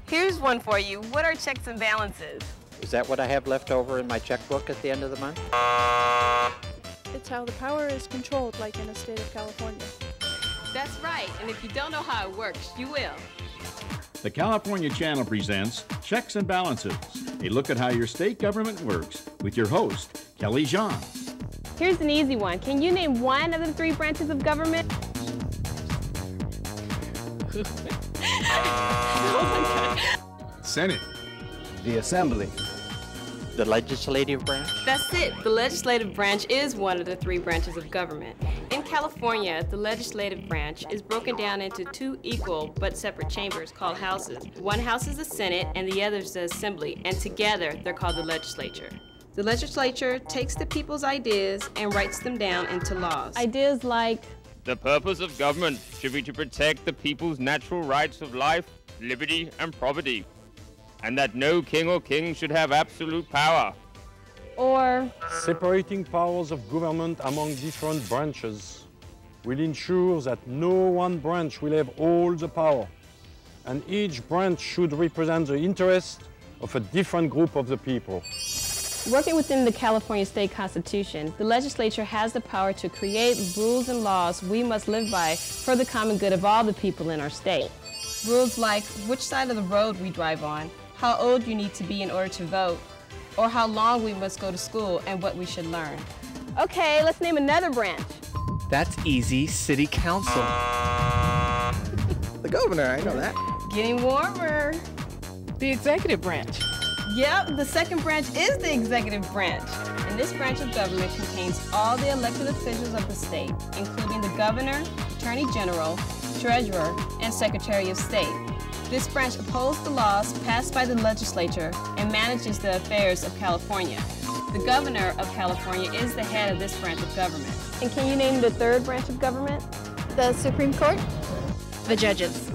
Here's one for you. What are checks and balances? Is that what I have left over in my checkbook at the end of the month? It's how the power is controlled, like in the state of California. That's right, and if you don't know how it works, you will. The California Channel presents Checks and Balances, a look at how your state government works with your host, Kelly Jean. Here's an easy one. Can you name one of the three branches of government? Senate. The Assembly. The legislative branch? That's it. The legislative branch is one of the three branches of government. In California, the legislative branch is broken down into two equal but separate chambers called houses. One house is the Senate and the other is the Assembly, and together they're called the Legislature. The Legislature takes the people's ideas and writes them down into laws. Ideas like, the purpose of government should be to protect the people's natural rights of life, liberty, and property, and that no king or king should have absolute power. or Separating powers of government among different branches will ensure that no one branch will have all the power, and each branch should represent the interest of a different group of the people. working within the California State Constitution, the legislature has the power to create rules and laws we must live by for the common good of all the people in our state. Rules like which side of the road we drive on, how old you need to be in order to vote, or how long we must go to school and what we should learn. Okay, let's name another branch. That's easy. City Council. The governor, I know that. Getting warmer. The executive branch. Yep, the second branch is the executive branch. And this branch of government contains all the elected officials of the state, including the governor, attorney general, treasurer, and secretary of state. This branch upholds the laws passed by the legislature and manages the affairs of California. The governor of California is the head of this branch of government. And can you name the third branch of government? The Supreme Court. The judges.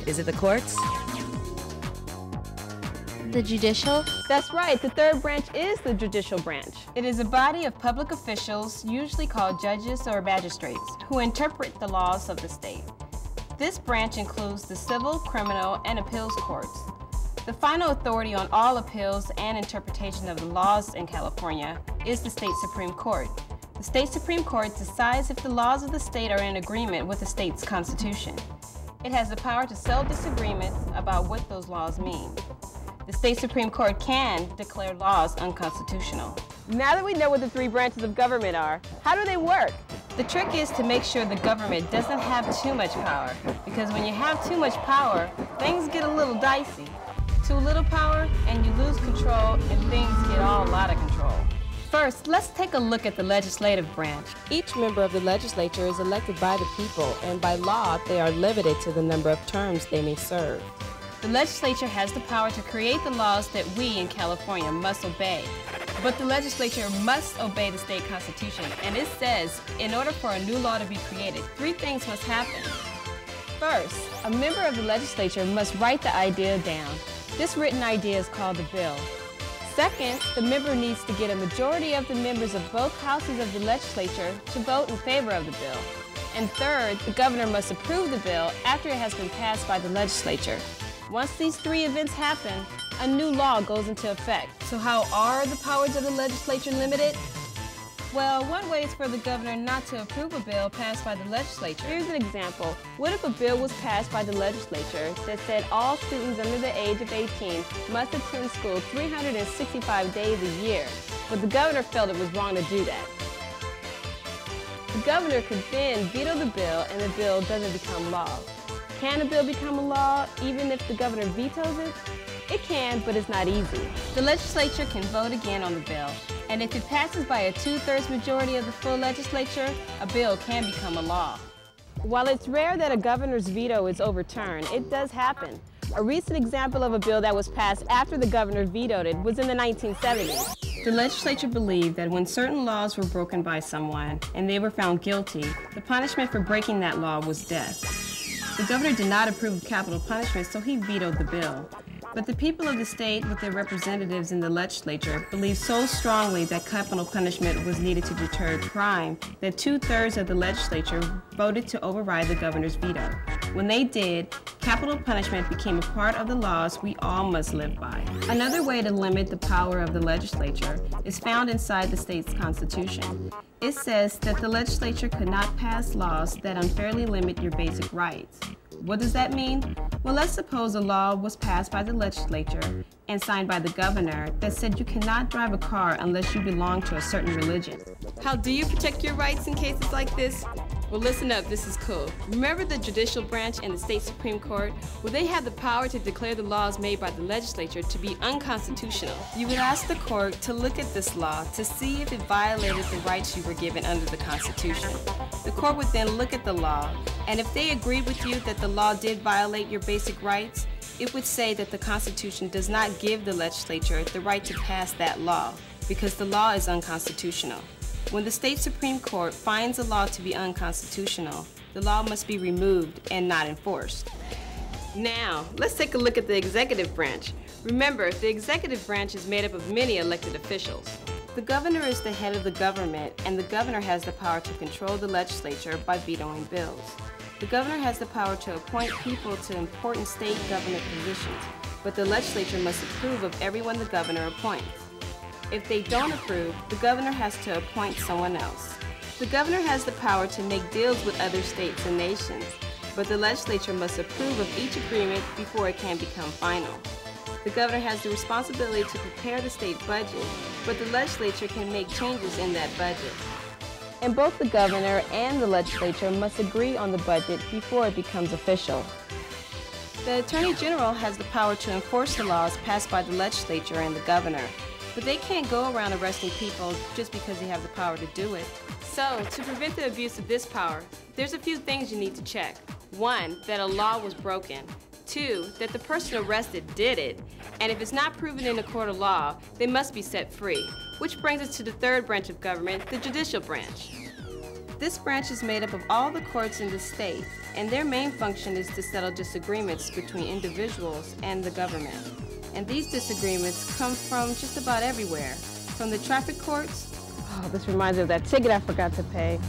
Is it the courts? The judicial. That's right, the third branch is the judicial branch. It is a body of public officials, usually called judges or magistrates, who interpret the laws of the state. This branch includes the civil, criminal, and appeals courts. The final authority on all appeals and interpretation of the laws in California is the state Supreme Court. The state Supreme Court decides if the laws of the state are in agreement with the state's constitution. It has the power to settle disagreements about what those laws mean. The state Supreme Court can declare laws unconstitutional. Now that we know what the three branches of government are, how do they work? The trick is to make sure the government doesn't have too much power, because when you have too much power, things get a little dicey. Too little power, and you lose control, and things get all out of control. First, let's take a look at the legislative branch. Each member of the legislature is elected by the people, and by law, they are limited to the number of terms they may serve. The legislature has the power to create the laws that we in California must obey. But the legislature must obey the state constitution, and it says, in order for a new law to be created, three things must happen. First, a member of the legislature must write the idea down. This written idea is called a bill. Second, the member needs to get a majority of the members of both houses of the legislature to vote in favor of the bill. And third, the governor must approve the bill after it has been passed by the legislature. Once these three events happen, a new law goes into effect. So how are the powers of the legislature limited? Well, one way is for the governor not to approve a bill passed by the legislature. Here's an example. What if a bill was passed by the legislature that said all students under the age of 18 must attend school 365 days a year, but the governor felt it was wrong to do that? The governor could then veto the bill and the bill doesn't become law. Can a bill become a law even if the governor vetoes it? It can, but it's not easy. The legislature can vote again on the bill, and if it passes by a 2/3 majority of the full legislature, a bill can become a law. While it's rare that a governor's veto is overturned, it does happen. A recent example of a bill that was passed after the governor vetoed it was in the 1970s. The legislature believed that when certain laws were broken by someone and they were found guilty, the punishment for breaking that law was death. The governor did not approve of capital punishment, so he vetoed the bill. But the people of the state, with their representatives in the legislature, believed so strongly that capital punishment was needed to deter crime that 2/3 of the legislature voted to override the governor's veto. When they did, Capital punishment became a part of the laws we all must live by. Another way to limit the power of the legislature is found inside the state's constitution. It says that the legislature could not pass laws that unfairly limit your basic rights. What does that mean? Well, let's suppose a law was passed by the legislature and signed by the governor that said you cannot drive a car unless you belong to a certain religion. How do you protect your rights in cases like this? Well, listen up, this is cool. Remember the judicial branch in the state Supreme Court? Well, they have the power to declare the laws made by the legislature to be unconstitutional. You would ask the court to look at this law to see if it violated the rights you were given under the Constitution. The court would then look at the law, and if they agreed with you that the law did violate your basic rights, it would say that the Constitution does not give the legislature the right to pass that law because the law is unconstitutional. When the state Supreme Court finds a law to be unconstitutional, the law must be removed and not enforced. Now, let's take a look at the executive branch. Remember, the executive branch is made up of many elected officials. The governor is the head of the government, and the governor has the power to control the legislature by vetoing bills. The governor has the power to appoint people to important state government positions, but the legislature must approve of everyone the governor appoints. If they don't approve, the governor has to appoint someone else. The governor has the power to make deals with other states and nations, but the legislature must approve of each agreement before it can become final. The governor has the responsibility to prepare the state budget, but the legislature can make changes in that budget. And both the governor and the legislature must agree on the budget before it becomes official. The Attorney General has the power to enforce the laws passed by the legislature and the governor, but they can't go around arresting people just because they have the power to do it. So, to prevent the abuse of this power, there's a few things you need to check. 1, that a law was broken. 2, that the person arrested did it. And if it's not proven in a court of law, they must be set free. Which brings us to the third branch of government, the judicial branch. This branch is made up of all the courts in the state, and their main function is to settle disagreements between individuals and the government. And these disagreements come from just about everywhere. From the traffic courts. Oh, this reminds me of that ticket I forgot to pay.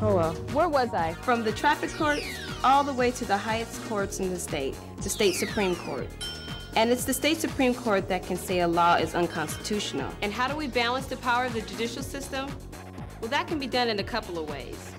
Oh well. Where was I? From the traffic courts all the way to the highest courts in the state Supreme Court. And it's the state Supreme Court that can say a law is unconstitutional. And how do we balance the power of the judicial system? Well, that can be done in a couple of ways.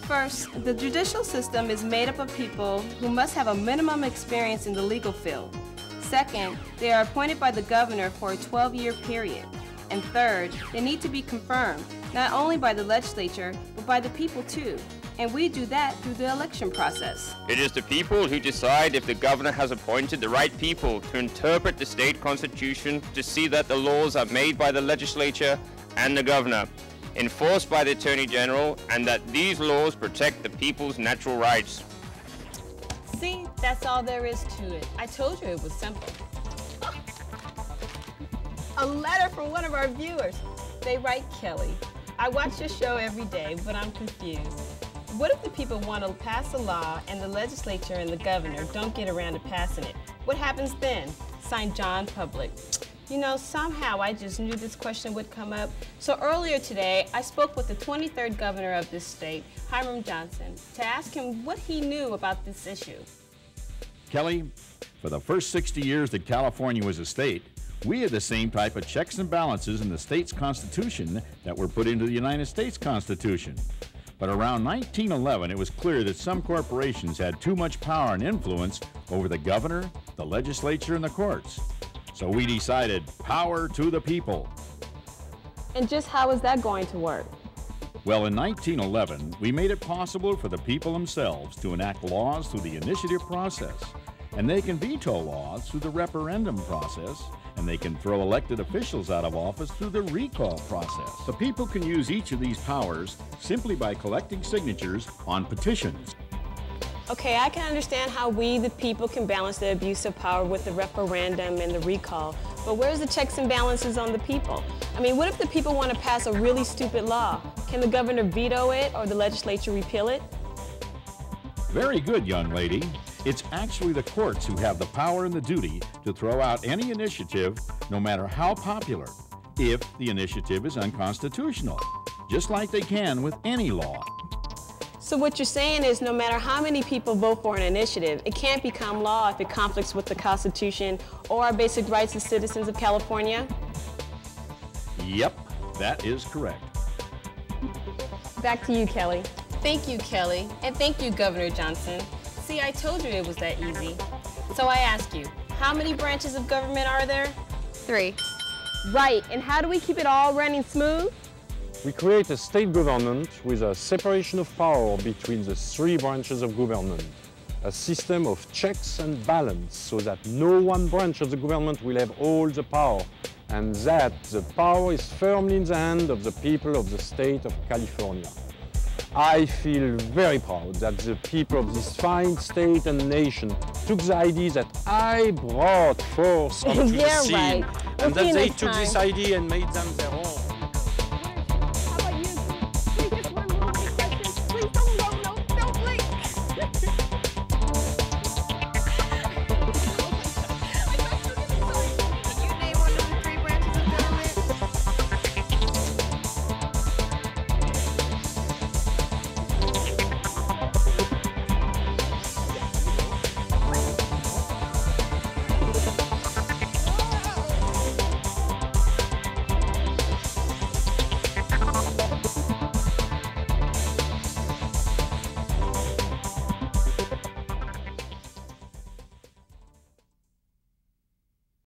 First, the judicial system is made up of people who must have a minimum experience in the legal field. Second, they are appointed by the governor for a 12-year period. And third, they need to be confirmed, not only by the legislature, but by the people too. And we do that through the election process. It is the people who decide if the governor has appointed the right people to interpret the state constitution to see that the laws are made by the legislature and the governor, enforced by the Attorney General, and that these laws protect the people's natural rights. See, that's all there is to it. I told you it was simple. A letter from one of our viewers. They write, Kelly, I watch your show every day, but I'm confused. What if the people want to pass a law and the legislature and the governor don't get around to passing it? What happens then? Signed, John Public. You know, somehow I just knew this question would come up. So earlier today, I spoke with the 23rd governor of this state, Hiram Johnson, to ask him what he knew about this issue. Kelly, for the first 60 years that California was a state, we had the same type of checks and balances in the state's constitution that were put into the United States Constitution. But around 1911, it was clear that some corporations had too much power and influence over the governor, the legislature, and the courts. So we decided power to the people. And just how is that going to work? Well, in 1911, we made it possible for the people themselves to enact laws through the initiative process. And they can veto laws through the referendum process, and they can throw elected officials out of office through the recall process. The people can use each of these powers simply by collecting signatures on petitions. Okay, I can understand how we, the people, can balance the abuse of power with the referendum and the recall, but where's the checks and balances on the people? I mean, what if the people want to pass a really stupid law? Can the governor veto it or the legislature repeal it? Very good, young lady. It's actually the courts who have the power and the duty to throw out any initiative, no matter how popular, if the initiative is unconstitutional, just like they can with any law. So what you're saying is no matter how many people vote for an initiative, it can't become law if it conflicts with the Constitution or our basic rights as citizens of California? Yep, that is correct. Back to you, Kelly. Thank you, Kelly, and thank you, Governor Johnson. See, I told you it was that easy. So I ask you, how many branches of government are there? 3. Right, and how do we keep it all running smooth? We create a state government with a separation of power between the 3 branches of government, a system of checks and balance so that no one branch of the government will have all the power, and that the power is firmly in the hand of the people of the state of California. I feel very proud that the people of this fine state and nation took the idea that I brought forth onto the scene, right. and that they took this idea and made them their own.